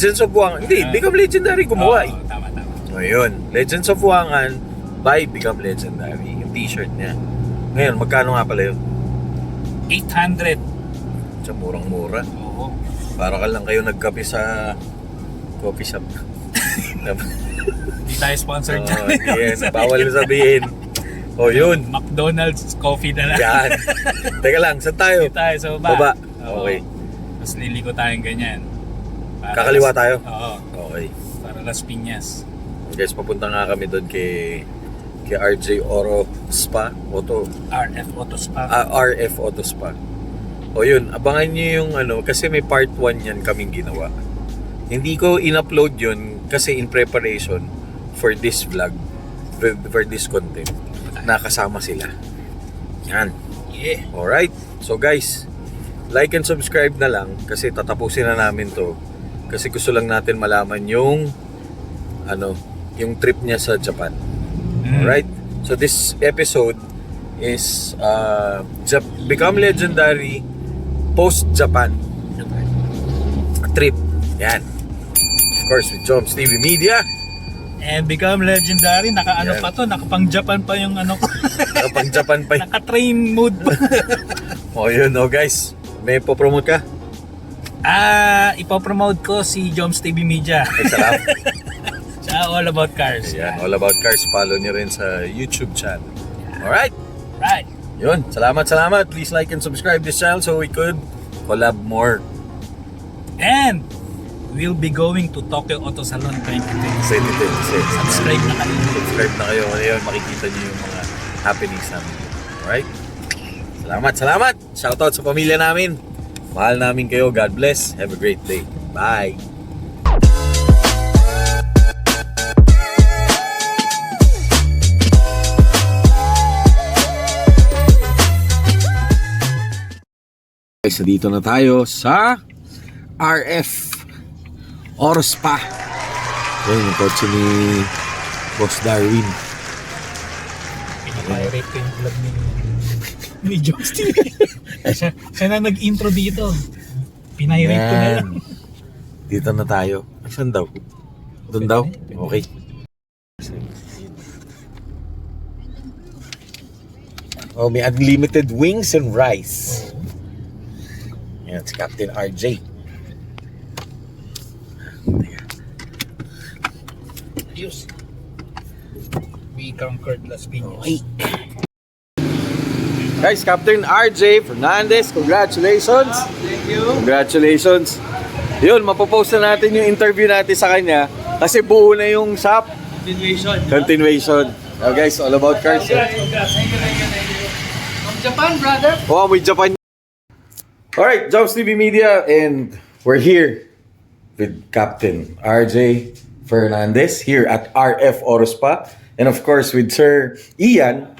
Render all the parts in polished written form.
Legends of Buangan. Hindi, Become Legendary gumawa eh. Tama. O yun, Legends of Buangan by Become Legendary. Yung t-shirt niya. Ngayon, magkano nga pala yun? 800. Sa murang-mura. Oo. Para ka lang kayo nagkape sa coffee shop. Hindi tayo sponsored dyan. Yan, bawal na sabihin. O yun. McDonald's coffee na lang. Yan. Teka lang, saan tayo? Hindi tayo sa baba. Baba. Oo. Okay. Tapos liliko tayong ganyan. Kakaliwa tayo? Oo. Okay. Para Las Piñas. Guys, papunta nga kami doon kay RJ Oro Spa. RF Auto Spa. RF Auto Spa. O yun, abangan nyo yung kasi may part 1 yan kaming ginawa. Hindi ko in-upload yun kasi in preparation for this vlog, for this content. Nakasama sila. Yan. Yeah. Alright. So guys, like and subscribe na lang kasi tatapusin na namin to. Kasi gusto lang natin malaman yung yung trip niya sa Japan. Alright? So this episode is Become Legendary post-Japan trip. Yan. Of course, with Joms TV Media. And Become Legendary, naka-ano Yeah. pa to, nakapang-Japan pa yung ano ko. Kapag-Japan pa. Naka-train mode pa. O yun, guys. May po-promote ka? Ipopromote ko si Joms TV Media. Ay, salamat. Sa All About Cars. Yan, All About Cars. Follow nyo rin sa YouTube channel. Alright? Right. Yun, salamat. Please like and subscribe this channel so we could collab more. And we'll be going to Tokyo Auto Salon 2026. Subscribe na kayo. Subscribe na kayo. Ngayon, makikita nyo yung mga happenings namin. Alright? Salamat. Shoutout sa pamilya namin. Mahal namin kayo. God bless. Have a great day. Bye. Guys, dito na tayo sa RF Auto Spa. Yan yung kotse ni Boss Darwin. Pinapirate ko yung vlog ni Joms TV. siya na nag-intro dito. Pinirate ko na lang. Dito na tayo. Saan daw? Doon daw? Okay. Oh, may unlimited wings and rice. Yan, si Captain RJ. Ayos. We conquered Las Piñas. Okay. Guys, Captain RJ Fernandez, congratulations! Thank you. Congratulations! Yun, mapopost na natin yung interview natin sa kanya kasi buo na yung shop. Continuation. Now guys, All About Cars. Thank you. From Japan, brother. Oh, with Japan. Alright, Joms TV Media, and we're here with Captain RJ Fernandez here at RF Auto Spa, and of course with Sir Ian,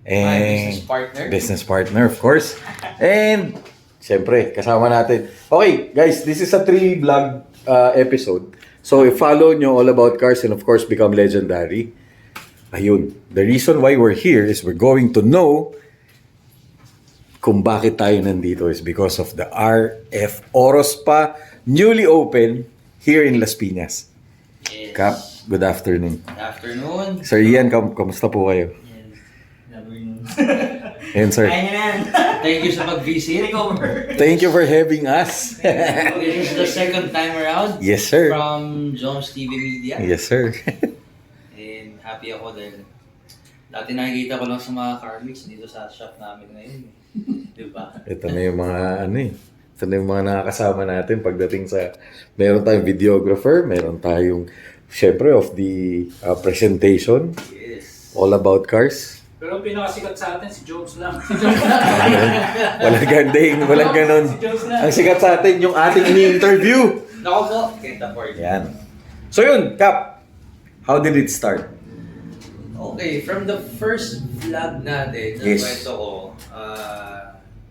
and My business partner, of course, and siyempre kasama natin. Okay, guys, this is a 3 vlog episode, so follow nyo All About Cars and of course Become Legendary. Ayun, the reason why we're here is we're going to know kung bakit tayo nandito is because of the RF Auto Spa newly open here in Las Piñas. Yes. Cap, good afternoon. Good afternoon. Sir Ian, kamusta po kayo? Ayan, sir. Thank you sa pag-visit. Thank you for having us. This is the second time around Yes, sir. from Joms TV Media. Yes, sir. And happy ako dahil dati nakikita ko lang sa mga car mix dito sa shop namin ngayon. Diba? Ito na yung mga ito na yung mga nakakasama natin pagdating sa, meron tayong videographer, meron tayong, syempre, of the presentation, Yes. All About Cars. Pero pinakasikat sa atin si Jones lang. Walang ganding, walang ganon. Si Jones lang. Ang sikat sa atin, yung ating ini-interview. Nako po, kita for you. Yan. So yun, Cap, how did it start? Okay, from the first vlog natin, Yes. kwento ko,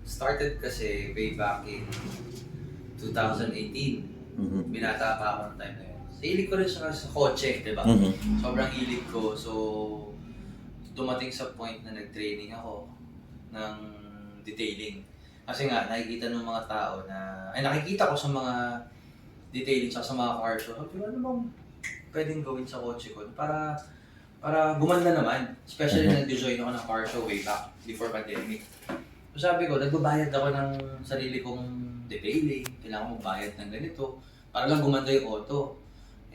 started kasi way back in 2018. Mhm. Binata pa ako ng time na yun. Hilig ko rin sa kotse, di ba? Mhm. Sobrang hilig ko. So, dumating sa point na nag-training ako ng detailing. Kasi nga, nakikita ng mga tao na, nakikita ko sa mga detailing sa mga car show. Sabi ko, ano bang pwedeng gawin sa kotse ko para gumanda naman. Especially nag-join ako ng car show way back before pandemic. So sabi ko, nagbabayad ako ng sarili kong detailing, kailangan magbayad ng ganito para lang gumanda yung auto.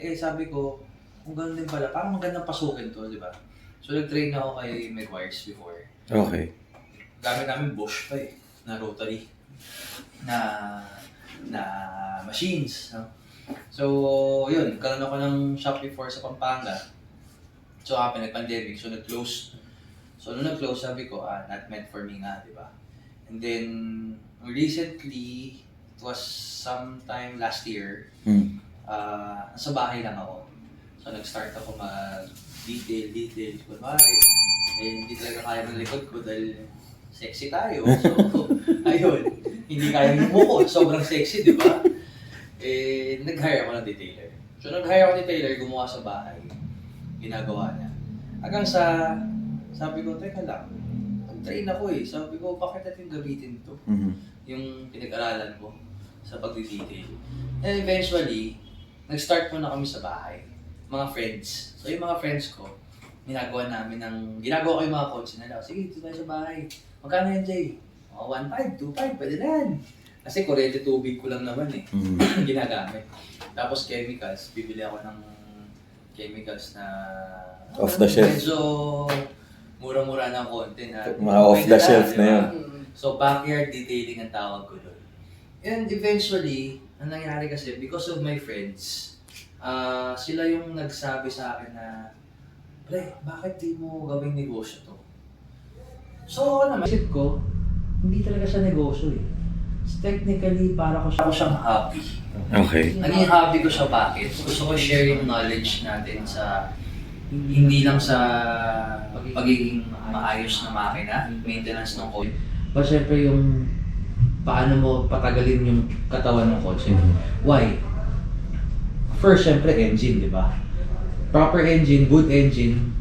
Eh sabi ko, kung gano'n din pala, parang magandang pasukin to, di ba? So nag-train ako kay Meguiar's before. Okay. Gamit namin Bosch pa eh, na rotary, na machines. No? So yun, karoon ako ng shop before sa Pampanga. So nag-pandemic, so nag-close. So nung nag-close, sabi ko, not meant for me nga, di ba? And then, recently, it was sometime last year, sa bahay lang ako. So nag-start ako mag-detail, kunwari. Eh, hindi talaga kaya ng likod ko dahil sexy tayo. So, ayun, hindi kaya yung mukha, sobrang sexy, di ba? Eh, nag-hire ako ng detailer. So nag-hire ako ng detailer, gumawa sa bahay. Ginagawa niya. Hanggang sa, sabi ko, teka lang, nag-train ako eh. Sabi ko, bakit natin gamitin ito? Yung pinag-aralan ko sa pag-detail. And eventually, nag-start muna kami sa bahay. Mga friends. So yung mga friends ko, ginagawa ko yung mga kotse nila. Sige, dito tayo sa bahay. Magkano yan, Jay? 1.5, 2.5, pwede na yan. Kasi kuryente tubig ko lang naman eh. Ginagamit. Tapos chemicals, bibili ako ng chemicals na Off the shelf. medyo mura-mura ng konti na Mga off the shelf na diba? yun. So backyard detailing ang tawag ko doon. And eventually, ang nangyari kasi, because of my friends, sila yung nagsabi sa akin na, pre, bakit di mo gawing negosyo to? So ako naman, isip ko, hindi talaga siya negosyo eh. Technically, para ko siyang hobby. Okay. Naging hobby ko siya bakit? Gusto ko share yung knowledge natin sa hindi lang sa pagiging maayos na makina, maintenance ng kotse. But syempre yung paano mo patagalin yung katawan ng kotse. Why? First, syempre engine, di ba? Proper engine, good engine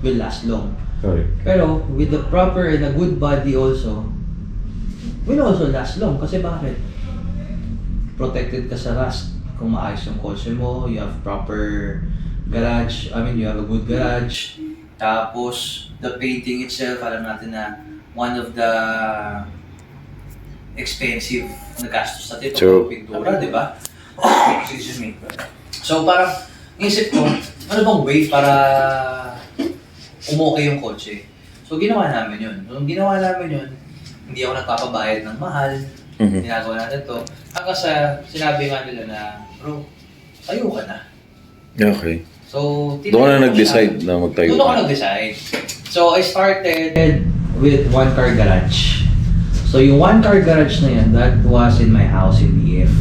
will last long. Correct. Pero with the proper and a good body also, will also last long. Kasi bakit? Protected ka sa rust. Kung maayos yung kotse mo, you have proper garage, you have a good garage. Tapos, the painting itself, alam natin na one of the expensive na gastos natin True. pag pintura, di ba? Excuse me. So, parang, isip ko, ano bang way para umokay yung kotse? So, ginawa namin yun. Nung ginawa namin yun, hindi ako nagpapabayad ng mahal. Ginagawa natin to. Hanggang sa sinabi nga nila na, bro, tayo ka na. Okay. So, Doon na nag-decide na magtayo. Doon ako nag-decide. So, I started with one car garage. So, yung one car garage na yan, that was in my house in BF.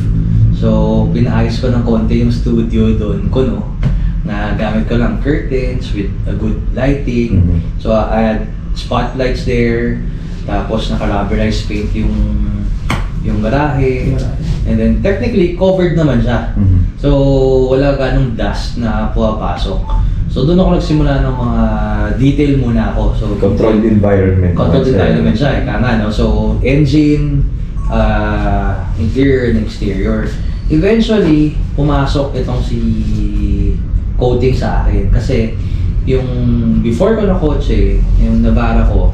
So, pinaayos ko ng konti yung studio doon ko, no? Na gamit ko lang curtains with a good lighting. So, I had spotlights there. Tapos, naka-rubberized paint yung garahe. And then, technically, covered naman siya. So, wala ganong dust na pumapasok. So, doon ako nagsimula ng mga detail muna ako. So, Controlled environment. Controlled environment siya, ika nga, no? So, engine, interior and exterior. Eventually, pumasok itong si coating sa akin. Kasi, yung before ko na kotse, yung Navara ko,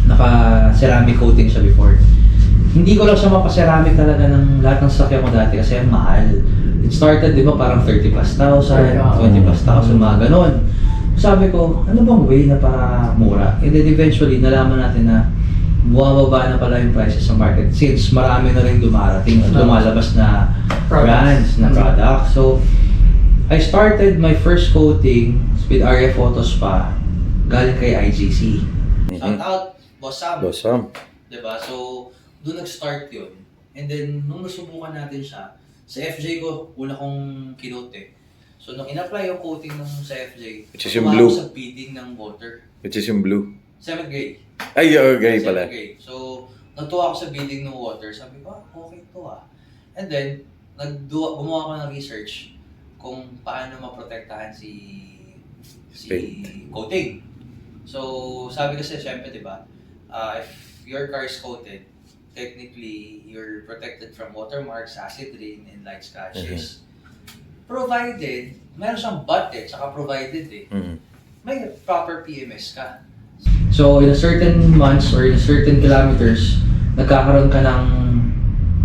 naka-ceramic coating siya before. Hindi ko lang siya mapaceramic talaga ng lahat ng sasakyan ko dati kasi ang mahal. It started, di ba, parang 30 plus thousand, 20 plus thousand, mga ganon. Sabi ko, ano bang way na para mura? And then eventually, nalaman natin na bumababa na pala yung prices sa market since marami na rin dumarating at lumalabas na brands, na products. So, I started my first coating with RF Autos pa galing kay IGC. Shout out, Boss Sam. Boss Sam. Diba? So, doon nag-start yun. And then, nung nasubukan natin siya, sa FJ ko, una kong kinote eh. So, nung in-apply yung coating nung sa FJ, Which is yung blue. sa beading ng water. Which is yung blue. 7th grade. Ay, okay pala. 7th grade. So, nagtuwa ako sa beading ng water. Sabi ko, okay to ah. And then, gumawa ako ng research kung paano maprotektahan si coating. So, sabi kasi, syempre, di ba, if your car is coated, technically, you're protected from watermarks, acid rain, and light scratches. Provided, meron siyang but saka provided may proper PMS ka. So, in a certain months or in a certain kilometers, nagkakaroon ka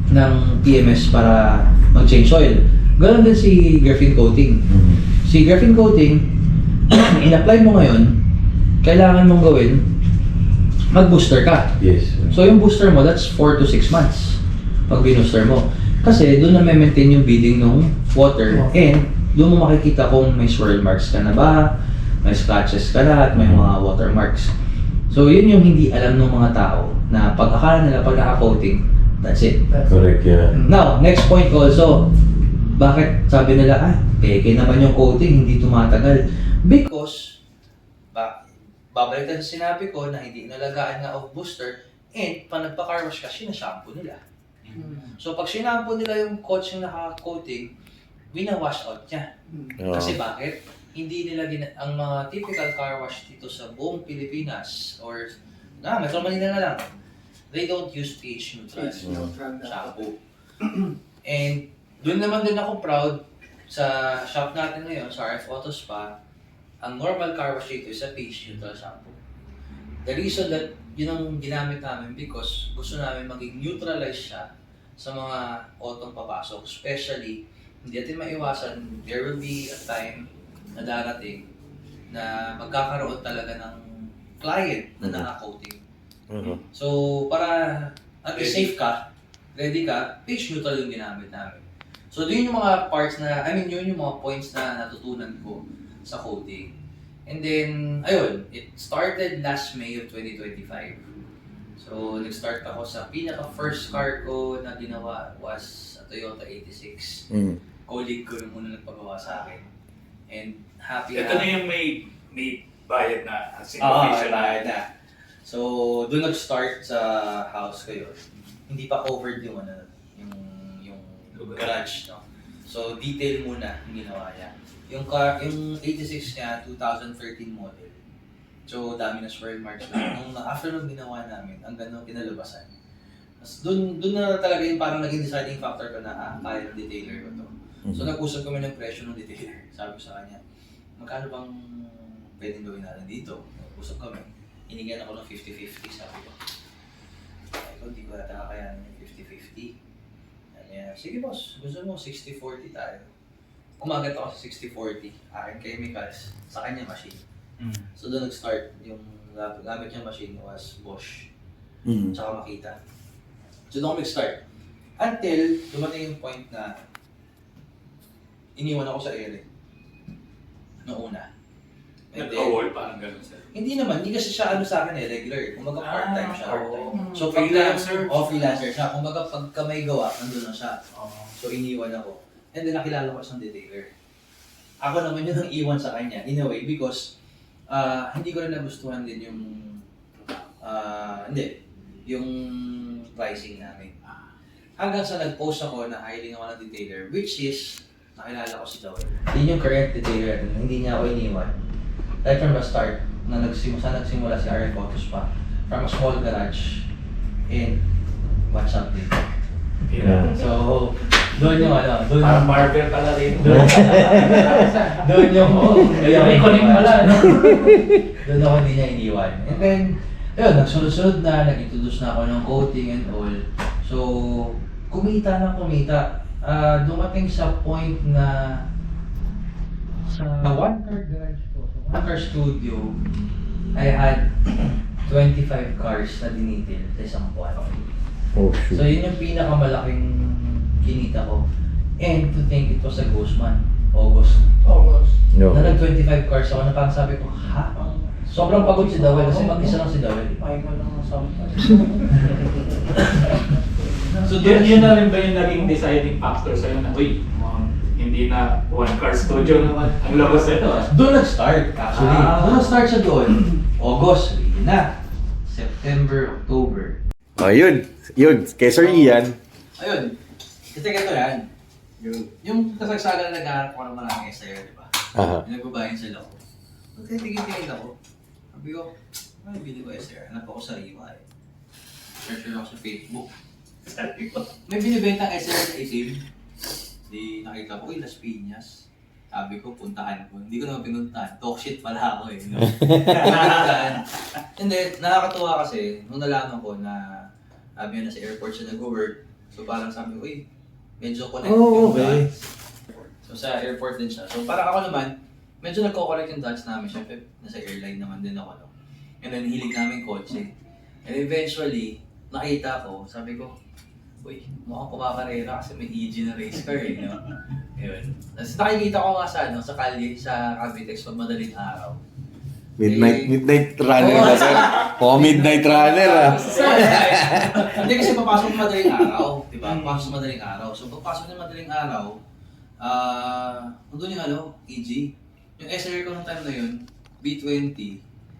ng PMS para mag-change oil. Ganon din si graphene coating. Si graphene coating, in-apply mo ngayon, kailangan mong gawin, mag-booster ka. Yes. So yung booster mo, that's 4 to 6 months pag binooster mo. Kasi doon na maintain yung beading ng water and doon mo makikita kung may swirl marks ka na ba, may scratches ka na at may mga watermarks. So yun yung hindi alam ng mga tao na pag akala nila pag naka-coating, that's it. Correct, yeah. Now, next point also, bakit sabi nila, peke naman yung coating, hindi tumatagal? Because, babalik tayo sa sinabi ko na hindi nalagaan nga of booster and pag nagpa-car wash ka, sinashampoo nila. So pag sinampoo nila yung coach yung naka-coating, wina-wash out niya. Kasi bakit? Hindi nila ang mga typical car wash dito sa buong Pilipinas or Metro Manila na lang, they don't use pH neutral shampoo. And doon naman din ako proud sa shop natin ngayon, sa RF Auto Spa, ang normal car wash dito is a pH neutral shampoo. The reason that yun ang ginamit namin because gusto namin maging neutralize siya sa mga autong papasok. Especially, hindi natin maiwasan, there will be a time na darating na magkakaroon talaga ng client na naka-coating. So, para at least safe ka, ready ka, pH neutral yung ginamit namin. So, yun yung mga parts na, yun yung mga points na natutunan ko sa coating. And then, ayun, it started last May of 2025. So, nag-start ako sa pinaka-first car ko na ginawa was a Toyota 86. Colleague ko yung una nagpagawa sa akin. And happy Ito na yung may bayad na as in official. Bayad na. So, doon nag-start sa house ko yun. Hindi pa covered yung garage, no? So, detail muna yung ginawa niya. Yung 86 niya, 2013 model. So, dami na swirl marks lang. After nung ginawa namin, ang gano'ng kinalabasan. Tapos doon na talaga yung parang naging deciding factor ko na, kaya ng detailer ko to. So, nag-usap kami ng presyo ng detailer. Sabi ko sa kanya, magkano bang pwedeng gawin natin dito? Nag-usap kami. Hinigyan ako ng 50-50, sabi ko. Sabi ko, hindi ko nata kakayanin yung 50-50. Sige boss, gusto mo 60-40 tayo. Umagat ako sa 60-40, aking chemicals, sa kanya machine. So doon nag-start, yung gamit niyang machine was Bosch, tsaka Makita. So doon ako nag-start. Until dumating yung point na iniwan ako sa ere. Noong una. Nag-award, parang gano'n sir. Hindi naman, hindi kasi siya sa akin regular. Kumaga part-time siya. part-time. So Freelancer? freelancer siya. Kumaga pagka may gawa, nandun na siya. So iniwan ako. And then nakilala ko isang detailer. Ako naman yun ang iwan sa kanya in a way because hindi ko rin nagustuhan din yung pricing namin. Hanggang sa nag-post ako na hiring ako ng detailer which is nakilala ko si Joel. Yun yung current detailer natin, hindi niya ako iniwan. Right from the start, na nagsimula si RF Auto Spa from a small garage in what's up dito. Yeah. So, doon yung doon Parang Marvel pala rin. doon yung May connect pala, no? doon ako hindi niya iniwan. And then, ayun, nagsunod-sunod na, nag-introduce na ako ng coating and all. So, kumita na kumita. Dumating sa point na sa one-car garage ko, sa one-car studio, I had 25 cars na dinitil sa isang buwan. Oh, shoot. So yun yung pinakamalaking kinita ko. And to think it was a ghost man, August. No. Na nag-25 cars ako na parang sabi ko, ha? Sobrang pagod si Dawel kasi mag-isa lang si Dawel. So yun na rin ba yung naging deciding factor sa'yo na, hindi na one-car studio naman ang labas ito? Doon nag-start actually. Doon nag-start siya doon. August, yun na. September, October. Yun. Kay Sir Ian. Ayun. Kasi ganito yan. Yung kasagsagan na nag-aarap ko ng marami sa'yo, di ba? Yung nagbabayan sila ko. Tingin-tingin ako. Sabi ko, bili ko SR. Hanap ako sa Riwa eh. Search ako sa Facebook. Sabi ko. May binibenta SL na itim. Di nakita ko, Las Piñas. Sabi ko, puntahan ko. Hindi ko naman pinuntahan. Talk shit pala ako eh. No? And then, nakakatuwa kasi, nung nalaman ko na sabi yun, nasa airport siya nag-work. So parang sabi ko, uy, medyo connect yung dots. So sa airport din siya. So parang ako naman, medyo nagko-connect yung dots namin. Siyempre, nasa airline naman din ako. No? And then, hilig namin kotse. And eventually, nakita ko, sabi ko, uy, mukhang kumakarera kasi may EG na race car eh. No? Yun. Tapos nakikita ko nga sa, sa kalye, sa Cavitex pag madaling araw. Midnight runner na sir. Midnight runner ah. Hindi kasi papasok ng madaling araw, di ba? Papasok ng madaling araw. So pagpasok ng madaling araw, doon yung EG. Yung SLR ko nung time na yun, B20,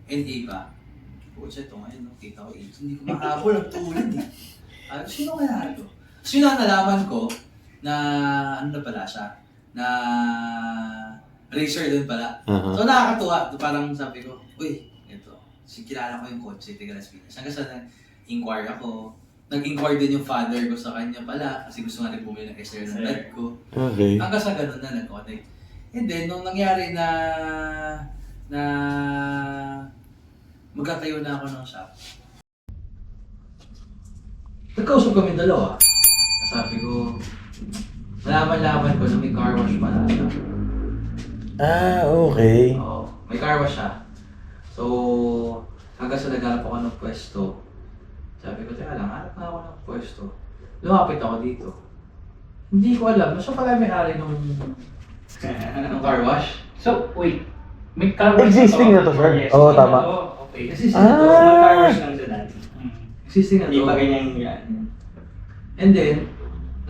NA pa. Kutsa ito ngayon, kita ko EG. Hindi ko mahabol ang tulad eh. Sino kaya ito? So yun ang nalaman ko na ano na pala siya, na racer din pala. So nakakatuwa, parang sabi ko, uy, ito, kilala ko yung kotse, taga Las Piñas. Hanggang sa nag-inquire ako, nag-inquire din yung father ko sa kanya pala, kasi gusto nga rin bumili ng SR ng dad ko. Okay. Hanggang sa ganun na nag-connect. And then, nung nangyari na magkatayo na ako ng shop, nagkausap kami dalawa. Sabi ko, nalaman ko na may car wash pala siya. Okay. Oo, may car wash siya. So, hanggang sa naghanap ako ng pwesto, sabi ko, teka lang, hanap na ako ng pwesto. Lumapit ako dito. Hindi ko alam, siya pala may-ari ng car wash. So, wait. May car wash Existing na to, sir? Yes. Oo, tama. Okay. Existing Ah! na to. Mga car wash lang sa dati. Existing na to. Hindi pa ganyan yan. And then,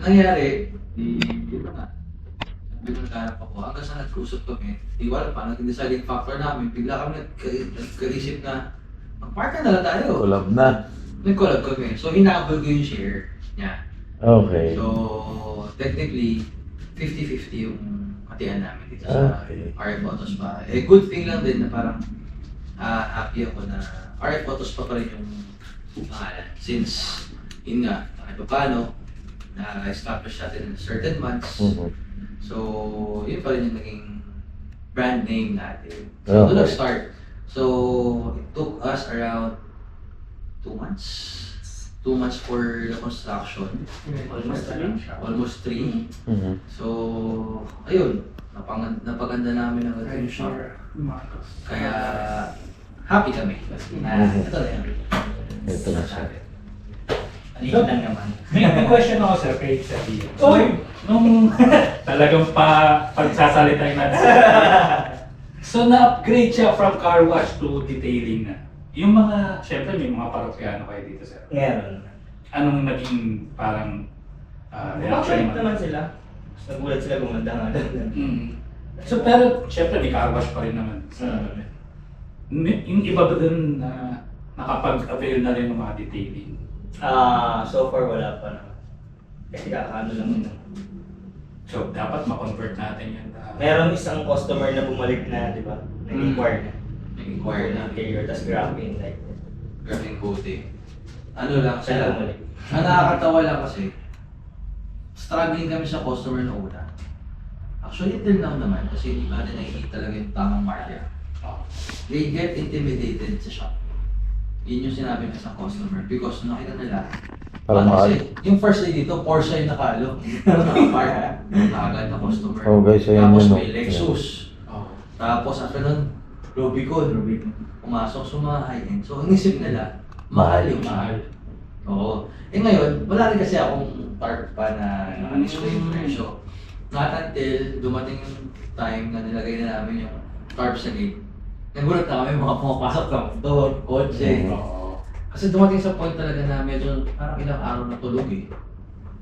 nangyari, di ba nga, nagkahanap ako, hanggang sa nag-usap kami, di ko alam pa, naging deciding factor namin, bigla kami nagkaisip na, mag-park na lang tayo. Collab na. Nag-collab kami, so hinabol ko yung share niya. Okay. So, technically, 50-50 yung hatian namin dito sa Okay. RF Autos pa. Eh, good thing lang din na parang happy ako na RF Autos pa rin yung pangalan. Since, yun nga, kahit pa paano, na-establish natin in certain months. So, yun pa rin yung naging brand name natin. So, doon nag-start. So, it took us around 2 months. 2 months for the construction. Almost 3. So, ayun. Napaganda namin ang ating shop. Kaya, happy kami. Ito na yan. Ito na siya. Aliit lang naman. May question ako sir kay Sir Ian. Nung talagang pagsasalitain natin. So na-upgrade siya from car wash to detailing na. Yung mga, syempre may mga parokyano kayo dito sir. Ngayon. Anong naging parang reaction Bakit naman sila? Nagulat sila gumanda nga. So pero syempre may car wash pa rin naman. Yung iba ba dun na nakapag-avail na rin ng mga detailing? So far wala pa naman. Kasi kakaano lang yun. So dapat ma-convert natin yan. Meron isang customer na bumalik na, di ba? Nag-inquire na. Nag-inquire na. Interior, tas graphene like that. Graphing coating. Ano lang Sila sila. bumalik. Ang nakakatawa lang kasi, struggling kami sa customer na una. Actually, till now naman kasi hindi ba na nakikita talaga yung tamang market. They get intimidated sa shop. Yun yung sinabi ng isang customer because nakita nila. Parang kasi yung first day dito, Porsche yung nakalo. Nakapark. Nakagad na customer. Oh guys, ayun Tapos yun, may no? Lexus. Tapos after nun, Rubicon. Pumasok sa mga high-end. So ang isip nila, mahal yung mahal. Oo. Eh ngayon, wala rin kasi akong tarp pa na naka-display yung presyo. Not until dumating yung time na nilagay na namin yung tarp sa gate. Nagulat na kami mga pumapasok ng motor, kotse. Kasi dumating sa point talaga na medyo parang ilang araw na tulog eh.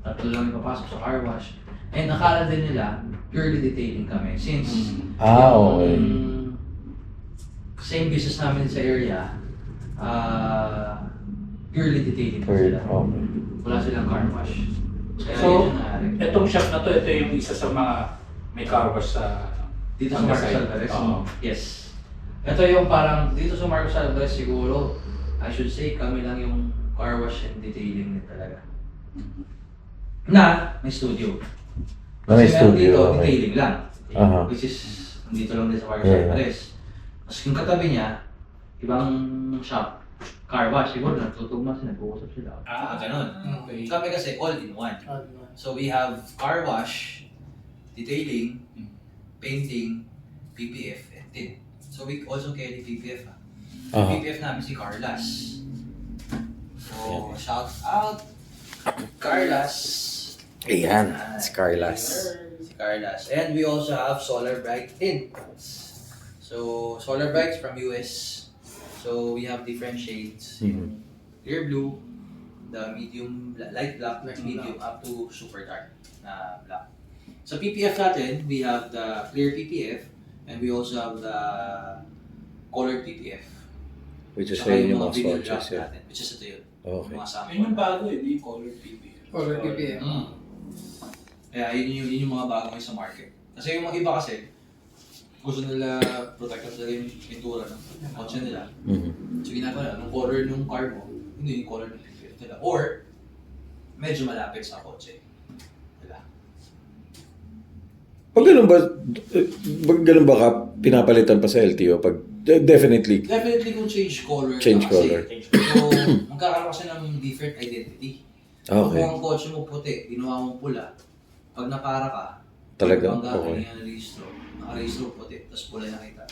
Tatlo lang yung papasok sa car wash. And nakala din nila, purely detailing kami. Since okay. Same business namin sa area, purely detailing po sila. Wala silang car wash. Kaya So, yun yung nangyari. Itong shop na to, ito yung isa sa mga may car wash sa Dito sa Marcos Alvarez? Oo. Yes. Ito yung parang, dito sa Marcos Alvarez siguro, I should say kami lang yung car wash and detailing din talaga. Na, may studio. May Kasi meron studio, dito, okay. detailing lang. Aha. Which is, dito lang din sa Waterside Yeah. Pares. Tapos yung katabi niya, ibang shop, car wash. Siguro nagtutugma sila, nag-uusap sila. Ganun. Okay. Kami kasi all in one. So we have car wash, detailing, painting, PPF, and tint. So we also carry PPF. Aha. PPF namin si Carlas. So shout out Carlas. Ayan, si Carlas. Si Carlas. And we also have Solar Bright tint. So Solar Bright's from US. So we have different shades. Yung clear blue, the medium, light black, medium up to super dark na black. Sa PPF natin, we have the clear PPF and we also have the colored PPF. Which is Saka yun yung mga vinyl swatches wrap yun. natin, which is ito yun. Okay. Mga sample. Yun yung bago yun, yung color PPF. Color PPF. Kaya yun yung mga bago ngayon sa market. Kasi yung mga iba kasi, gusto nila protect nila yung pintura ng kotse nila. Mhm. So ginagawa nila, nung color nung car mo, hindi yung color ng PPF nila. Or, medyo malapit sa kotse. Diba? Pag ganun ba ka, pinapalitan pa sa LTO? Pag, definitely. Definitely kung change color Change ka kasi. color. So, magkakaroon kasi ng different identity. Okay. Kung ang kotse mo puti, ginawa mo pula, pag napara ka, Talaga? bangga, Okay. hindi yan na-rehistro. Naka-rehistro puti, tapos pula nakita.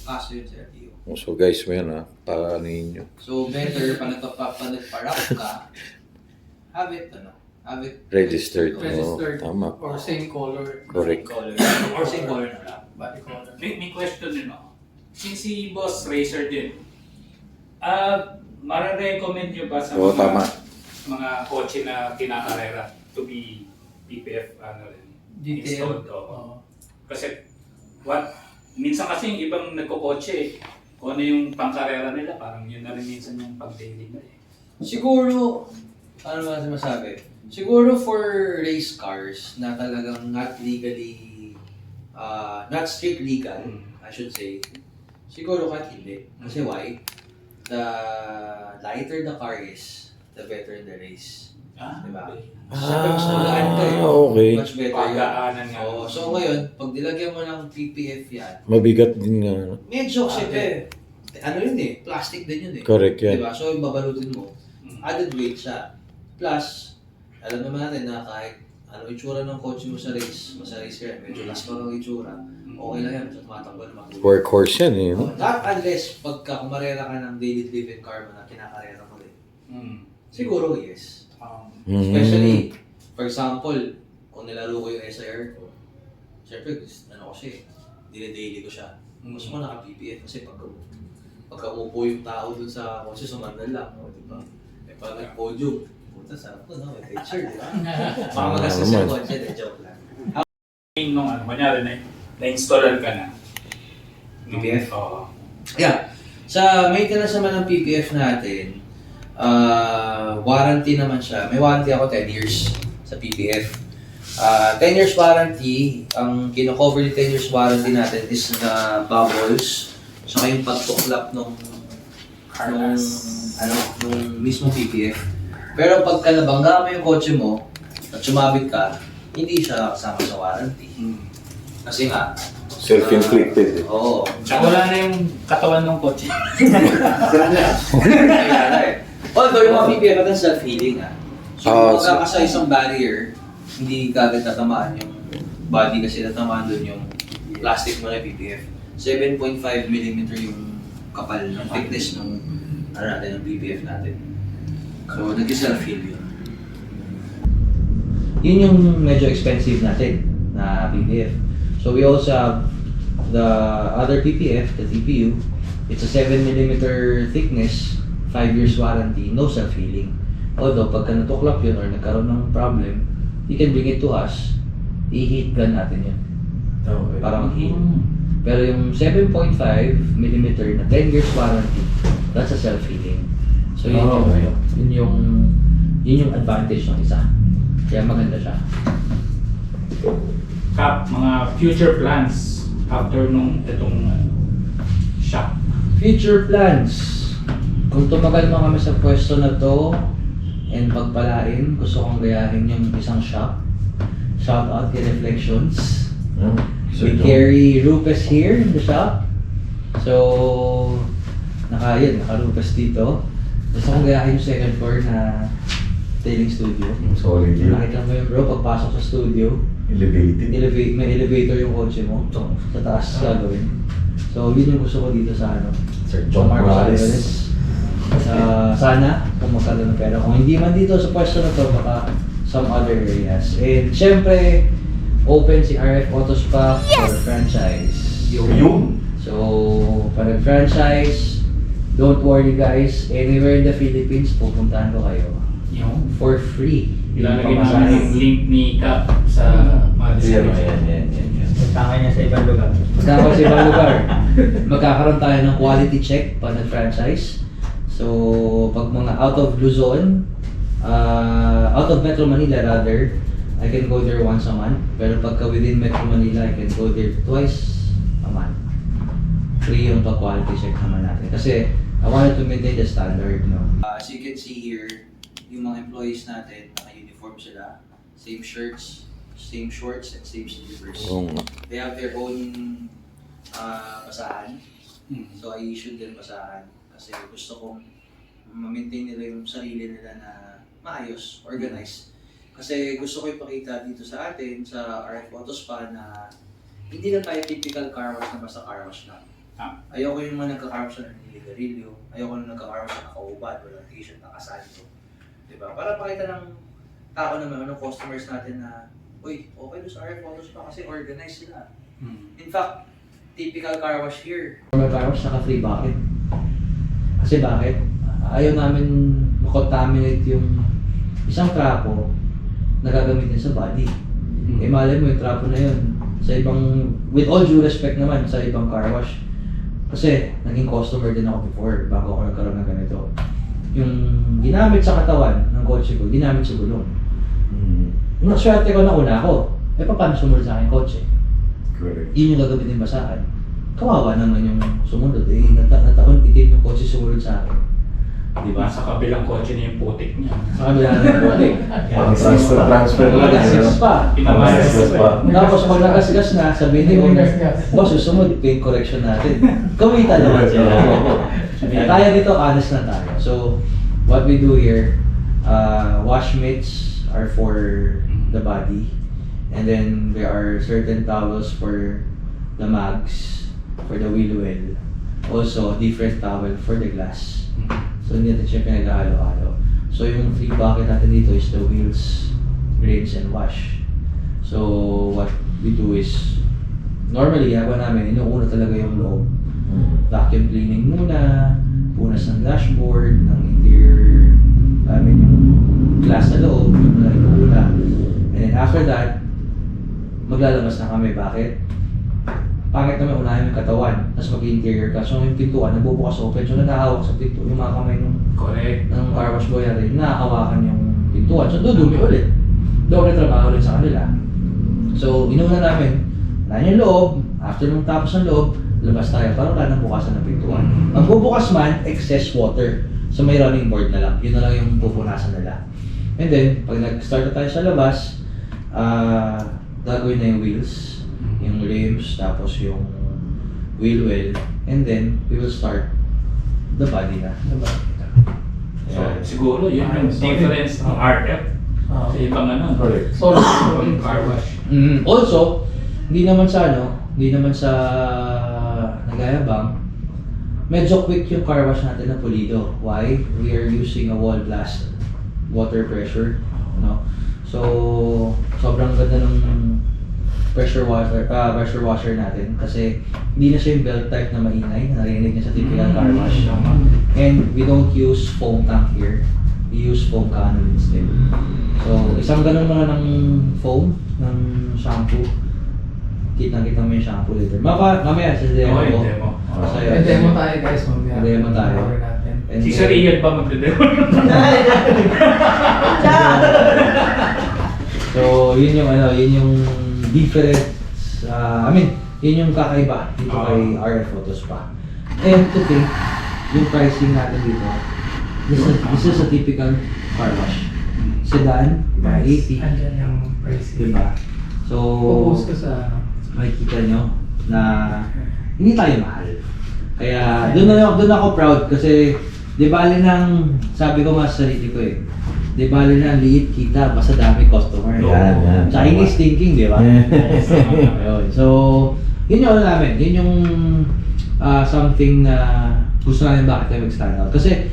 Kaso yun sa LTO. So guys, mo yan ha. Paano nyo? So, better pa nagpa-rap ka, have it Registered. Registered. Oo, tama. Or same color. Correct. Color. Or same color na rap. Body color. May question din ako. Since si Boss Racer din, mare-recommend nyo ba sa Oo, tama. mga kotse na kinakarera to be PPF installed? Detail. Oo. Kasi minsan kasi yung ibang nagkokotse, kung ano yung pangkarera nila, parang yun na rin minsan yung pag-daily na eh. Siguro, ano ba masabi? Siguro for race cars na talagang not legally, not strict legal, I should say, siguro kahit hindi. Kasi why? The lighter the car is, the better the race. Diba? Siyempre, mas magaan ka eh. okay. Much better yun. Pagdaanan nga. Oo, so ngayon, pag nilagyan mo ng PPF yan, Mabigat din nga. medyo kasi, ano yun eh, plastic din yun eh. Correct yan. Diba? So, yung babalutin mo, added weight siya. Plus, alam naman natin na kahit ano itsura ng kotse mo sa race ka, medyo last pa ng itsura, okay lang yan, basta tumatakbo naman. Workhorse yan eh. Oh, not unless pagka kumarera ka ng daily driven car mo na kinakarera mo rin. Siguro yes. Especially, for example, kung nilaro ko yung SIR ko, syempre, ano ko siya, dine-daily ko siya. Gusto ko naka-PPF kasi pagka umupo yung tao dun sa kotse, sumandal lang, di ba? Eh, pag nag-podium, puta, sarap ko, no? May picture, di ba? Baka magastos yung kotse, de joke lang. Nung kunyari na-installan ka na. PPF? Oo. Yeah. Sa maintenance naman ng PPF natin, warranty naman siya. May warranty ako 10 years sa PPF. 10 years warranty, ang kino-cover ni 10 years warranty natin is the bubbles, saka yung pagtuklap nung mismo PPF. Pero pagka nabangga mo yung kotse mo at sumabit ka, hindi siya kasama sa warranty. Kasi nga, Self-inflicted eh. oo. Tsaka wala na yung katawan ng kotse. Although yung mga PPF natin self-healing So kung so- magkaka sa isang barrier, hindi kagad tatamaan yung body kasi tatamaan dun yung plastic mo na PPF. 7.5mm yung kapal ng thickness ng ng PPF natin. So nag-self-heal yun. Yun yung medyo expensive natin na PPF. So we also have the other PPF, the TPU. It's a 7mm thickness, 5 years warranty, no self-healing. Although, pagka natuklap yun or nagkaroon ng problem, you can bring it to us, i-heat gun natin yun. Okay. Para mag-heat. Pero yung 7.5mm na 10 years warranty, that's a self-healing. So yun, yun yung advantage ng isa. Kaya maganda siya. Kap, mga future plans after nung itong shop. Future plans. Kung tumagal mo kami sa pwesto na to and pagpalain, gusto kong gayahin yung isang shop. Shout out kay Reflections. We carry Rupes here in the shop. So, naka-Rupes dito. Gusto kong gayahin yung second floor na tailing studio. Solid yun. Nakita mo yun bro, pagpasok sa studio, Elevated. may elevator yung kotse mo. Sa taas gagawin. So, yun yung gusto ko dito sa Sir John Morales. Sana, kung magkaroon ng pera. Kung hindi man dito sa pwesto na to, baka some other areas. And syempre, open si RF Auto Spa for franchise. Yun. So, pag nag-franchise, don't worry guys, anywhere in the Philippines, pupuntahan ko kayo. Yung For free. ilalagay namin yung link ni Cap sa mga description. Yan. Punta niya sa ibang lugar. Tapos sa ibang lugar, magkakaroon tayo ng quality check pag nag-franchise. So, pag mga out of Luzon, out of Metro Manila rather, I can go there once a month. Pero pagka within Metro Manila, I can go there twice a month. Free yung pag-quality check naman natin. Kasi I wanted to maintain the standard, no? As you can see here, yung mga employees natin, naka-uniform sila. Same shirts, same shorts, and same slippers. They have their own basahan. So I issued them basahan kasi gusto kong ma-maintain nila yung sarili nila na maayos, organized. Kasi gusto ko ipakita dito sa atin, sa RF Auto Spa na hindi lang tayo typical car wash na basta car wash lang. Ayoko yung mga nagka-car wash na niligarilyo, ayoko yung nagka-car wash na nakaubad, walang t-shirt, nakasanto. Diba? Para pakita ng tao naman, ng customers natin na uy, okay doon sa RF Auto Spa kasi organized sila. In fact, typical car wash here. Normal car wash, naka-free bucket. Kasi bakit? Ayaw namin makontaminate yung isang trapo na gagamitin sa body. Eh malay mo yung trapo na yun sa ibang, with all due respect naman sa ibang car wash. Kasi naging customer din ako before bago ako nagkaroon ng ganito. Yung ginamit sa katawan ng kotse ko, ginamit sa gulong. Naswerte ko na una ako. Eh paano sumunod sa akin kotse? Correct. Yun yung gagamitin basahan. Kawawa naman yung sumunod. Eh, nataon itim yung kotse sumunod sa akin. Diba? Sa kabilang kotse na yung putik niya. Sa kabila ng putik. Transfer lang. Nag-assist pa. Pinamayas pa. Tapos pag nagasgas na, sabihin ni owner, boss, susunod, paint correction natin. Kumita naman siya. Tayo dito, honest na tayo. So, what we do here, wash mitts are for the body. And then there are certain towels for the mags, for the wheel well. Also, different towel for the glass. So, hindi natin siya pinag-halo-halo. So, yung free bucket natin dito is the wheels, rinse, and wash. So, what we do is, normally, gawa namin, inuuna talaga yung loob. Vacuum cleaning muna, punas ng dashboard, ng interior, yung glass na loob, yung muna inuuna. And then after that, maglalabas na kami. Bakit? Pangit naman unahin yung katawan, tapos mag-interior ka. So yung pintuan, nagbubukas open, so nakahawak sa pinto, yung mga kamay Correct. ng car wash boy natin, nakahawakan yung pintuan. So dudumi ulit. Doon trabaho ulit sa kanila. So inuuna namin, unahin yung loob, after nung tapos ng loob, labas tayo para wala nang bukasan ng pintuan. Magbubukas man, excess water. So may running board na lang. Yun na lang yung pupunasan nila. And then, pag nag-start na tayo sa labas, gagawin na yung wheels, yung rims, tapos yung wheel well, and then we will start the body na. So, siguro yun yung difference ng RF sa ibang Correct. ibang car wash. Also, hindi naman sa nagayabang, medyo quick yung car wash natin na pulido. Why? We are using a wall blast water pressure, no? So, sobrang ganda ng pressure washer natin kasi hindi na siya yung belt type na maingay na narinig niya sa typical car wash. And we don't use foam tank here. We use foam cannon instead. So, isang ganun mga ng foam ng shampoo. Kitang-kita mo yung shampoo later. Mamaya sa demo ko. Demo. Sa'yo. Demo tayo guys, mamaya. Demo tayo. And Si then- Sir Ian pa magde-demo. So, yun yung difference. Yun yung kakaiba dito kay RF Auto Spa. And to think, yung pricing natin dito, this is a typical car wash. Sedan, 80. Andyan yung pricing. Diba? So, Popost ko sa... makikita nyo na hindi tayo mahal. Kaya doon ako proud kasi di bali nang sabi ko nga sa sarili ko eh. Di bali na liit kita basta dami customer. Yan. Chinese thinking, di ba? Ayun. So, yun yung namin. Yun yung something na gusto namin bakit tayo mag-stand out. Kasi,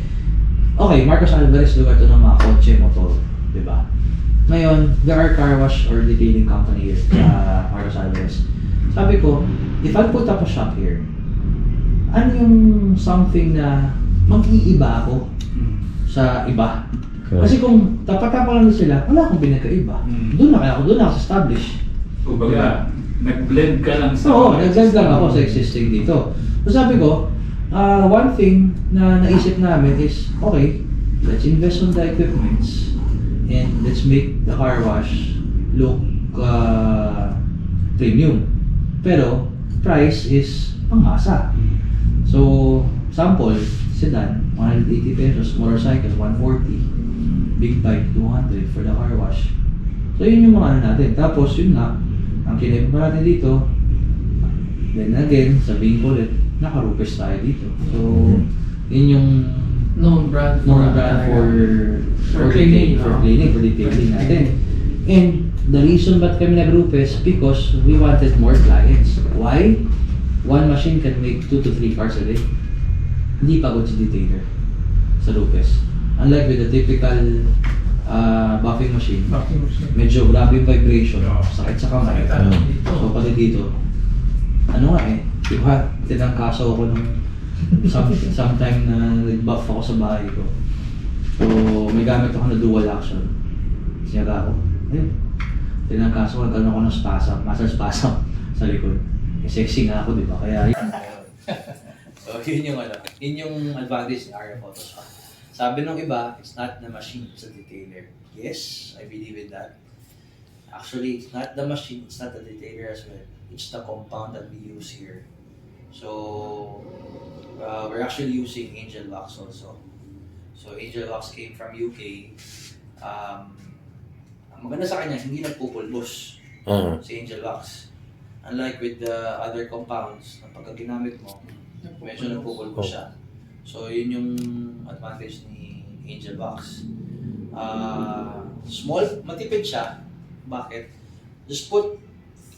okay, Marcos Alvarez lugar to ng mga kotse, motor, di ba? Ngayon, there are car wash or detailing company here sa Marcos Alvarez. Sabi ko, if I put up a shop here, ano yung something na mag-iiba ako sa iba? Kasi kung tapat-tapat lang sila, wala akong pinagkaiba. Doon na ako establish. Kumbaga, nag-blend ka lang sa... Oo, nag-blend lang ako sa existing dito. So sabi ko, one thing na naisip namin is, okay, let's invest on the equipments and let's make the car wash look premium. Pero, price is pangmasa. So, sample, sedan, 180 pesos, motorcycle, 140, big bike, 200 for the car wash. So, yun yung mga ano natin. Tapos, yun nga, ang kinip pa natin dito, then again, sabihin ko ulit, naka-rupes tayo dito. So, yun yung Known brand for cleaning, for no? cleaning, for detailing natin. And the reason ba't kami nag-rupes, because we wanted more clients. Why? One machine can make 2 to 3 cars a day. Hindi pagod si detailer sa rupes. Unlike with the typical buffing machine, medyo grabe yung vibration, sakit sa kamay. So pati dito, ano nga eh, diba, tinangkaso ako nung sometime na nag-buff ako sa bahay ko. So may gamit ako na dual action. Siyaga ako, ayun, tinangkaso ko, nagkaroon ako ng spasm, muscle spasm sa likod. Eh, sexy nga ako, di ba? Kaya So, yun yung yun yung advantage ni Aria Photoshop. Sabi ng iba, it's not the machine, it's the detailer. Yes, I believe in that. Actually, it's not the machine, it's not the detailer as well. It's the compound that we use here. So, we're actually using Angel Wax also. So, Angel Wax came from UK. Ang maganda sa kanya, hindi nagpupulbos si Angel Wax. Unlike with the other compounds, na pagka ginamit mo, medyo nagpupulbos siya. So, yun yung advantage ni Angel Wax. Small, matipid siya. Bakit? Just put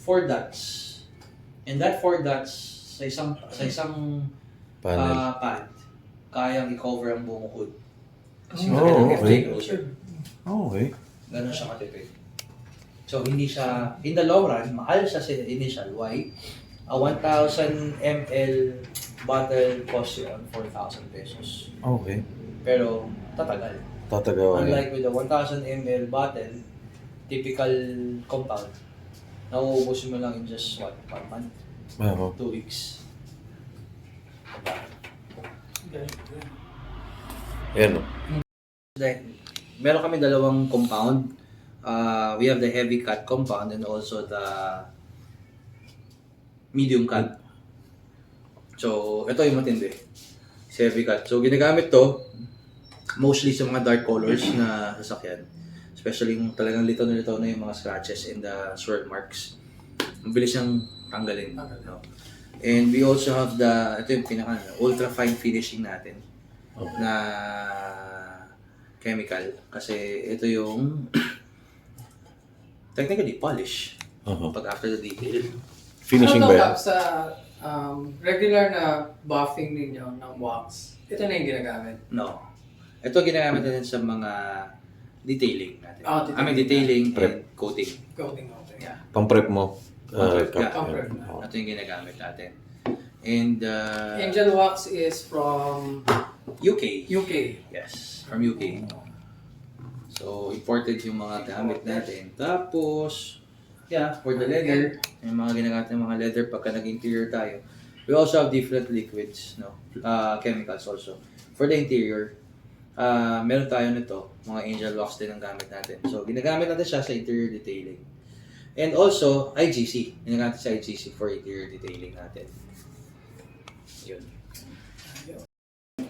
4 dots. And that 4 dots sa isang pad, kayang i-cover ang buong hood. Kasi okay. Okay. Ganun siya katipid. So, hindi siya, in the long run, mahal siya sa initial. Why? A 1,000 ml bottle costs you around 4,000 pesos. Okay. Pero, tatagal. Tatagawa Unlike with the 1,000 ml bottle, typical compound, nauubos mo lang in just 1 month, 2 weeks. Ayan o. Meron kami dalawang compound. We have the heavy cut compound and also the medium cut. So, ito yung matindi. Si heavy cut. So, ginagamit to mostly sa mga dark colors na sasakyan. Especially yung talagang litaw na yung mga scratches and the swirl marks. Mabilis siyang tanggalin. No? And we also have ito yung pinaka ultra fine finishing natin na chemical. Kasi ito yung technically polish pag after the detail. Finishing ano ba yan? sa regular na buffing ninyo ng wax, ito na yung ginagamit? No. Ito ginagamit natin sa mga detailing natin. Detailing. I mean, detailing Prep. and coating. Coating, okay. Yeah. Pang-prep mo? Pang-prep, yeah. Pang-prep na. Ito yung ginagamit natin. And Angel Wax is from UK. UK. Yes, from UK. So, imported yung mga gamit natin. Tapos, yeah, for the leather, yung mga ginagamit ng mga leather pagka nag-interior tayo. We also have different liquids, no, chemicals also. For the interior, meron tayo nito, mga Angel Wax din ang gamit natin. So, ginagamit natin siya sa interior detailing. And also, IGC. Ginagamit sa IGC for interior detailing natin. Yun.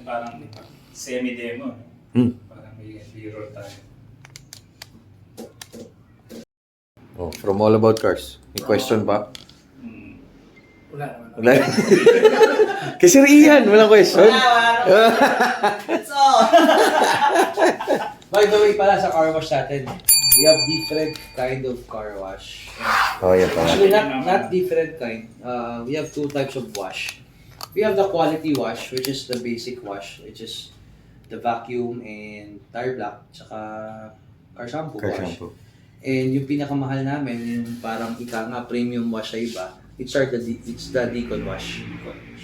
parang semi-demo. Parang may mirror tayo. Oh, from All About Cars. May question pa? Hmm. Wala naman. Wala. Kay Sir Ian, walang question. That's all! By the way, pala sa car wash natin, we have different kind of car wash. Oh, yan pala. Actually, not different kind. We have two types of wash. We have the quality wash, which is the basic wash, which is the vacuum and tire black, tsaka car shampoo Car wash. shampoo. And yung pinakamahal namin, yung parang ika nga premium wash sa iba, it's the Deacon wash.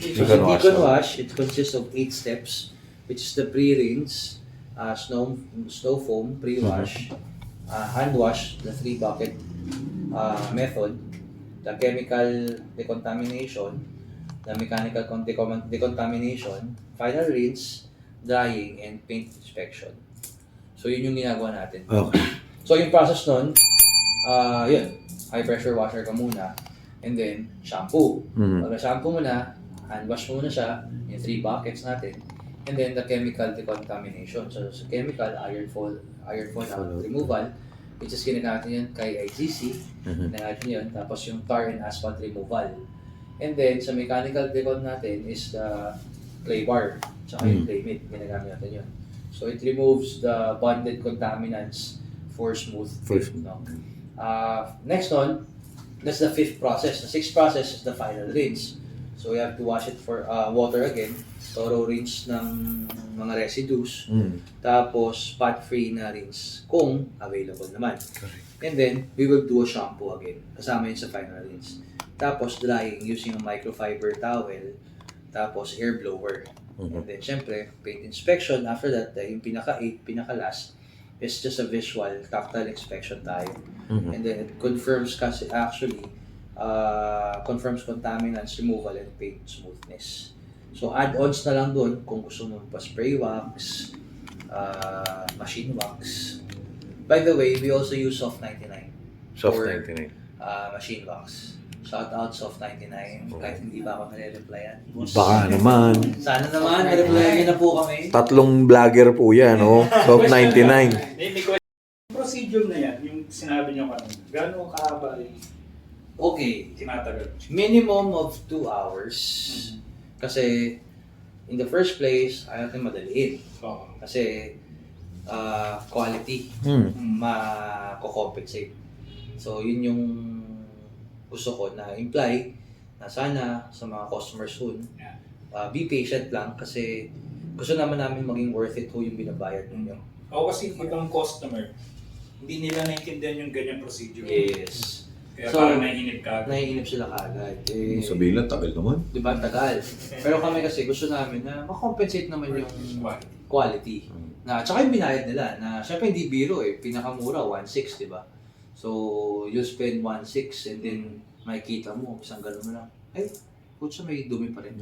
So Deacon the wash, Deacon oh. wash, it consists of 8 steps, which is the pre-rinse, snow foam, pre-wash, hand wash, the 3-bucket method, the chemical decontamination, the mechanical decontamination, final rinse, drying, and paint inspection. So yun yung ginagawa natin. Okay. So yung process nun, yun, high pressure washer ka muna, and then shampoo. Mhm. Pag shampoo mo na, hand wash mo na siya, yung 3 buckets natin, and then the chemical decontamination. So sa chemical, iron foil removal, which is ginagamit yun kay IGC, ginagamit yun, tapos yung tar and asphalt removal. And then sa mechanical decon natin is the clay bar, tsaka yung clay mitt, ginagamit natin yun. So it removes the bonded contaminants for smooth For- no? Next one, that's the 5th process. The 6th process is the final rinse. So we have to wash it for water again, thorough rinse ng mga residues, tapos spot-free na rinse kung available naman. And then, we will do a shampoo again, kasama yun sa final rinse. Tapos drying using a microfiber towel, tapos air blower. And then, syempre, paint inspection. After that, yung pinaka-8, pinaka-last, is just a visual, tactile inspection tayo. And then, it confirms kasi actually, confirms contaminants removal and paint smoothness. So, add-ons na lang dun kung gusto mo pa spray wax, machine wax. By the way, we also use Soft 99 Soft for 99. machine wax. Shout out Soft 99, kahit hindi pa ako nare-replyan. Baka naman. Sana naman, nare-replyan niyo na po kami. 3 vlogger po yan, oh. Soft 99. May question. Procedure na yan, yung sinabi niyo kanina. Gano'ng kahaba yung Okay, tinatagal? minimum of 2 hours. Kasi, in the first place, ayaw natin madaliin. Oo. Kasi, quality, mako-compensate. So, yun yung gusto ko na imply na sana sa mga customers soon, be patient lang kasi gusto naman namin maging worth it ho yung binabayad ninyo. Ako kasi ibang customer, hindi nila naintindihan yung ganyan procedure. Yes. Kaya So, parang naiinip ka. Naiinip sila kagad. Eh, Sabihin lang, tagal naman. di ba, tagal. Pero kami kasi gusto namin na makompensate naman yung quality. Na, tsaka yung binayad nila, na syempre hindi biro eh, pinakamura, 1.6, di ba? So, you spend 1.6 and then makikita mo, isang gano'n mo lang, ay, putsa may dumi pa rin.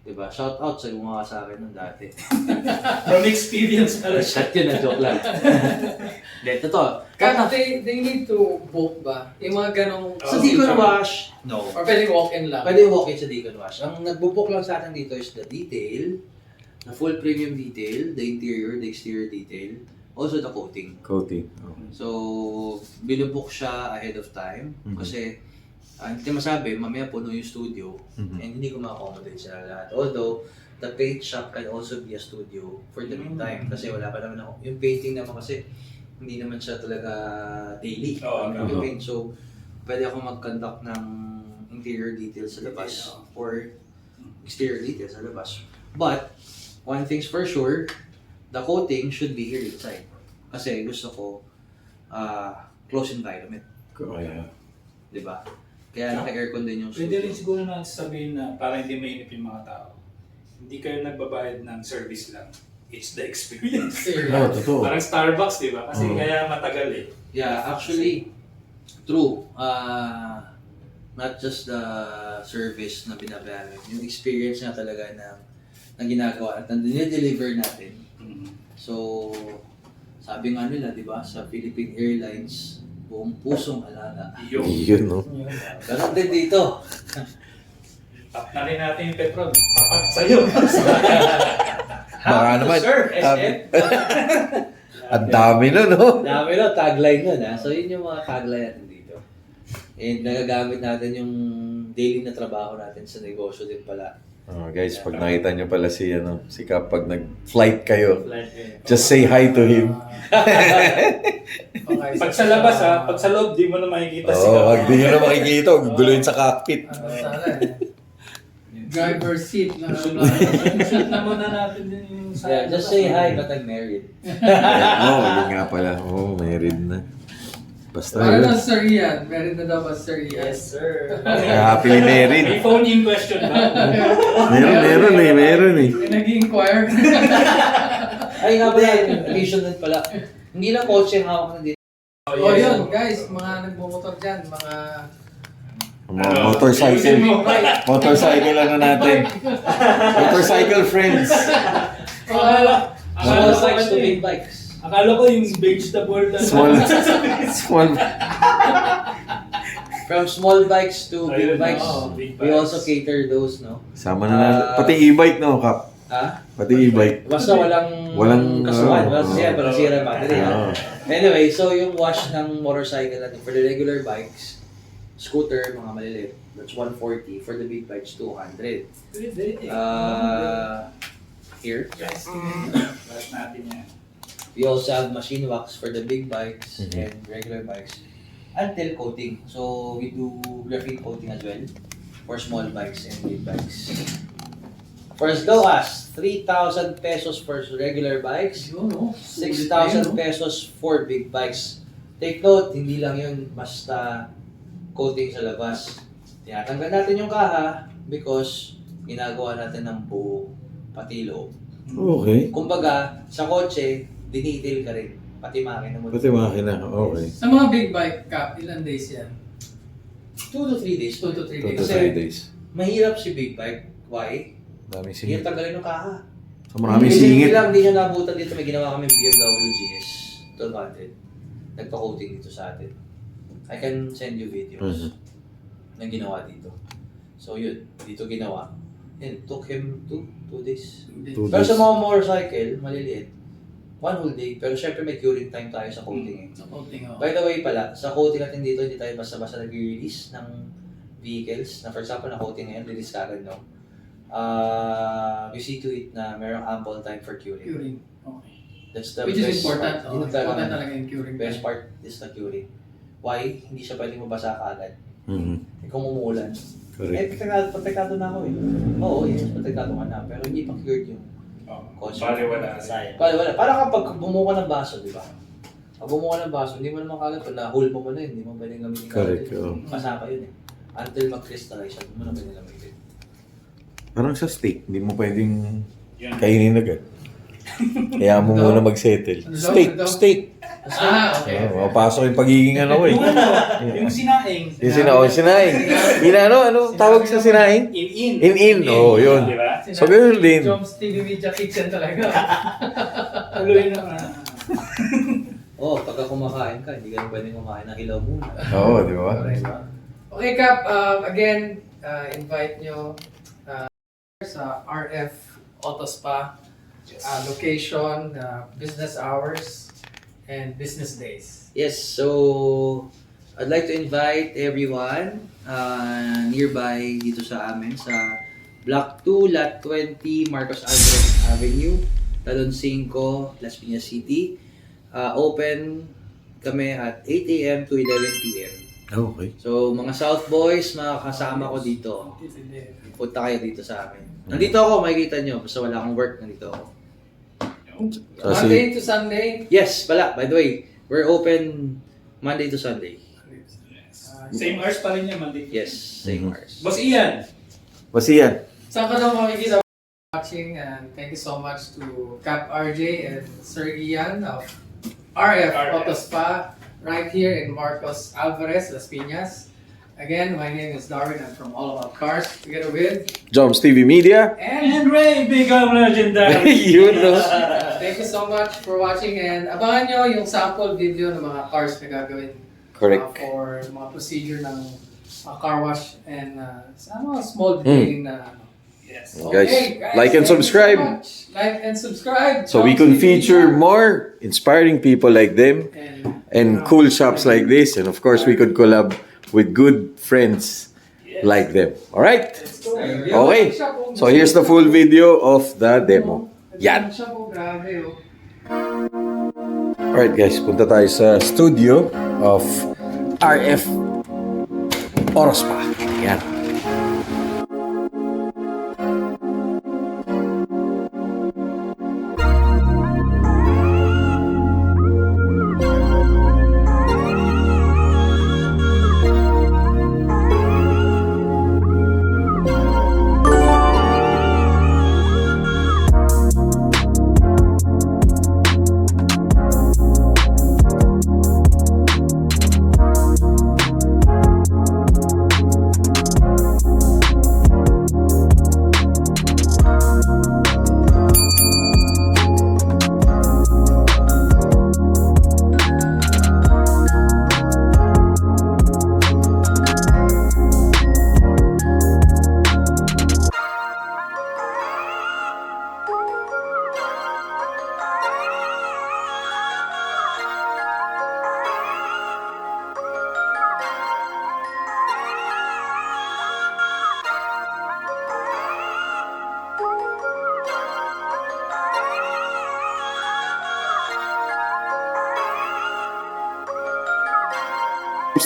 Di ba? Shout out sa gumawa sa akin nung dati. From experience pala siya. Shot yun, na joke lang. Hindi, totoo. Kaya they need to book ba? Yung mga ganong... Sa Deacon Wash, no. Or pwede walk-in lang? Pwede walk-in sa Deacon Wash. Ang nagbubuk lang sa atin dito is the detail, the full premium detail, the interior, the exterior detail, also the coating. Coating. Okay. So, binubuk siya ahead of time kasi hindi masabi, mamaya puno yung studio and hindi ko ma-accommodate sila lahat. Although, the paint shop can also be a studio for the meantime kasi wala pa naman ako. Yung painting naman kasi hindi naman siya talaga daily. Oo, Yung paint. So, pwede ako mag-conduct ng interior details sa labas or exterior details sa labas. But, one thing's for sure, the coating should be here inside. Kasi gusto ko close environment. Kaya. Diba? Kaya naka-aircon din yung Pwede studio. rin siguro na sabihin na para hindi mainip yung mga tao. Hindi kayo nagbabayad ng service lang. It's the experience. Oo, totoo. Parang Starbucks, di ba? Kasi kaya matagal eh. Yeah, actually, true. Not just the service na binabayaran. Yung experience na talaga na ginagawa at na dinideliver natin. So, sabi nga nila, di ba, sa Philippine Airlines, buong pusong alaga. Yun, no? Ganon din dito. Tap na rin natin yung petrol. Papat sa'yo. Baka naman. Sir, SF. Ang dami nun, no? Dami no, tagline nun ha. So yun yung mga tagline natin dito. And nagagamit natin yung daily na trabaho natin sa negosyo din pala. Oh, guys, pag nakita nyo pala si Kap, pag nag-flight kayo, Flight eh. just say hi to him. Okay, Pag sa labas ha, pag sa loob, di mo na makikita si Oo, Kap. wag di nyo na makikita. Huwag guloyin sa cockpit. Sana driver seat na. Shoot na muna natin din yung sa Yeah, just say hi, but I'm married. Oo, yun nga pala. Oo, married na. Basta Para yun. na Sir Ian. Meron na daw ba Sir Ian? Yes, sir. Happily married. May phone-in question ba? Meron eh. May nag-inquire. Ay nga pala, addition din pala. Hindi lang kotse ang hawak na dito. Oh, yun, guys. Mga nagmumotor dyan. Mga... Mga motorcycle. Motorcycle ano natin. Motorcycle friends. Small bikes to big bikes. Akala ko yung vegetable na Small. From small bikes to big Ayun, bikes. big We bikes. also cater those, no? Sama na natin. Pati e-bike, no, Kap? Ha? Pati e-bike. Basta walang kasuhan. Walang siya, walang sira battery. ha? Oo. Anyway, so yung wash ng motorcycle natin for the regular bikes, scooter, mga maliliit, that's 140. For the big bikes, 200. Here. Yes. Balas natin yan. We also have machine wax for the big bikes Mhm. and regular bikes until coating. So we do graphene coating as well for small bikes and big bikes. For as low as 3,000 pesos for regular bikes, Yun, no? 6,000 pesos for big bikes. Take note, hindi lang yun basta coating sa labas. Tinatanggal natin yung kaha because ginagawa natin ng buo pati loob. Okay. Kumbaga, sa kotse, dinitil ka rin. Pati makina mo. Pati makina. Okay. Sa mga big bike cap, ilan days yan? 2 to 3 days. 2 to 3 2 days. to 3 days. Mahirap si big bike. Why? Daming Hindi singit. tanggalin ng kaha. Maraming Kasi singit. Hindi lang, hindi nyo nabutan dito. May ginawa kami BMW GS 1200. Nagpa-coating dito sa atin. I can send you videos na ginawa dito. So yun, dito ginawa. And it took him 2 days. 2 Pero days. sa mga motorcycle, maliliit, 1 whole day. Pero syempre may curing time tayo sa coating eh. Sa coating, oh. By the way pala, sa coating natin dito, hindi tayo basta-basta nag-release ng vehicles na for example, na coating ngayon, release ka agad, no? We see to it na merong ample time for curing. Curing. Okay. That's the Which is best important. part. Oh, Yun talaga. important talaga yung curing. Best part is the curing. Why? Hindi siya pwedeng mabasa kaagad. Mhm. Kung umuulan. Correct. Protektado na ako eh. Oo, yes, protektado ka na. Pero hindi pa cured yung kotse. Bale, wala. Sayang. Wala. Para kapag bumuo ka ng baso, di ba? Pag bumuo ka ng baso, hindi mo naman kagad. Pag na-hole mo mo na yun, hindi mo pwedeng gamitin Correct, kagad. oo. Basa pa yun eh. Until mag-crystallize, hindi mo na pwedeng gamitin. Parang sa steak, hindi mo pwedeng Yan. kainin agad. Kaya mo muna mag-settle. Ano daw? Steak, Ano daw? steak. Okay. Oh, mapasok yung pagiging ano eh. Yung sinaing. Yung sinaing. Ano tawag sa sinaing? In-in. In-in, oh, yun. Di ba? So, ganun din. Jom's TV Media Kitchen talaga. Tuloy na. Oo, pagka kumakain ka, hindi ka pwedeng kumain ng hilaw muna. Oo, di ba? Okay, Cap. Again, invite nyo sa RF Auto Spa. Location, business hours, and business days. Yes, so I'd like to invite everyone nearby dito sa amin sa Block 2, Lot 20, Marcos Alvarez Avenue, Talon 5, Las Piñas City. Open kami at 8 a.m. to 11 p.m. Okay. So mga South Boys, mga kasama ko dito, punta kayo dito sa amin. Nandito ako, makikita nyo. Basta wala akong work, nandito ako. Kasi, Monday to Sunday. Yes, pala, by the way, we're open Monday to Sunday. Same hours pa rin yan, Monday. Yes, same Mhm. hours. Boss Ian. Basiyan. Saan ka daw makikita watching, and thank you so much to Cap RJ and Sir Ian of RF Auto Spa right here in Marcos Alvarez, Las Piñas. Again, my name is Darwin. I'm from All About Cars, together with Joms TV Media. and And Ray, become legendary. Yun, no? thank you so much for watching, and abangan nyo yung sample video ng mga cars na gagawin Correct. for mga procedure ng car wash and sa mga small detailing na ano. Yes. Guys, like and thank you so subscribe. much. Like and subscribe. So we can feature more inspiring people like them and cool shops like this. And of course, we could collab with good friends like them. All right? Okay. So here's the full video of the demo. Yan. Alright guys, punta tayo sa studio of RF Orospa. Yan.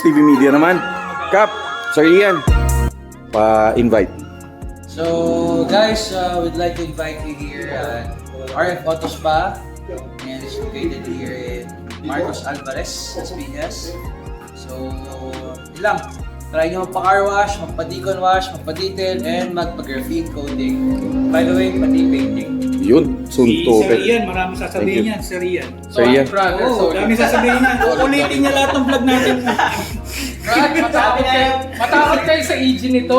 TV Media naman. Kap, Sir Ian, pa-invite. So guys, we'd like to invite you here at RF Auto Spa, and it's located here in Marcos Alvarez, Las Piñas. So, yun lang. Try nyo magpa-car wash, magpa-decon wash, magpa-detail, and magpa-graphene coating. By the way, pati painting. Yun, Si sunto. Sir Ian, maraming Thank sasabihin you. yan, Sir Ian. Sir Ian. Oo, daming sasabihin yan. Ulitin niya lahat ng vlog natin. Brad, matakot kayo sa EG nito.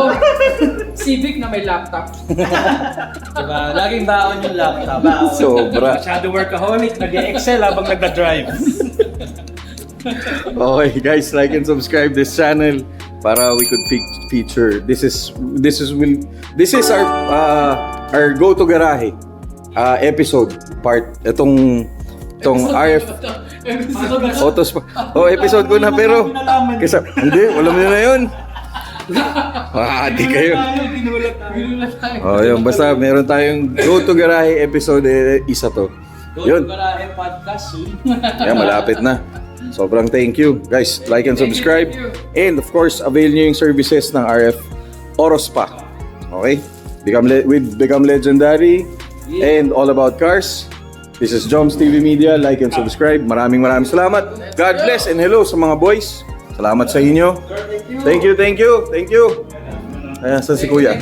Civic na may laptop. Diba? Laging baon yung laptop. Sobra. Masyado workaholic, nag-excel habang nagda-drive. Okay guys, like and subscribe this channel para we could feature. This is our go to garahe episode part. Itong RF Autos pa. Oh, episode ko na pero kasi hindi, wala mo na 'yun. Di kayo. Oh, yun. Basta meron tayong go to garahe episode, isa to. Yun. Garahe podcast soon. Yeah, malapit na. Sobrang thank you. Guys, like and subscribe. And of course, avail nyo yung services ng RF Orospa. Okay? Become legendary and all about cars. This is Joms TV Media. Like and subscribe. Maraming salamat. God bless and hello sa mga boys. Salamat sa inyo. Thank you. Ayan, saan si Kuya?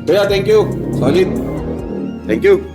Kuya, thank you. Solid. Thank you.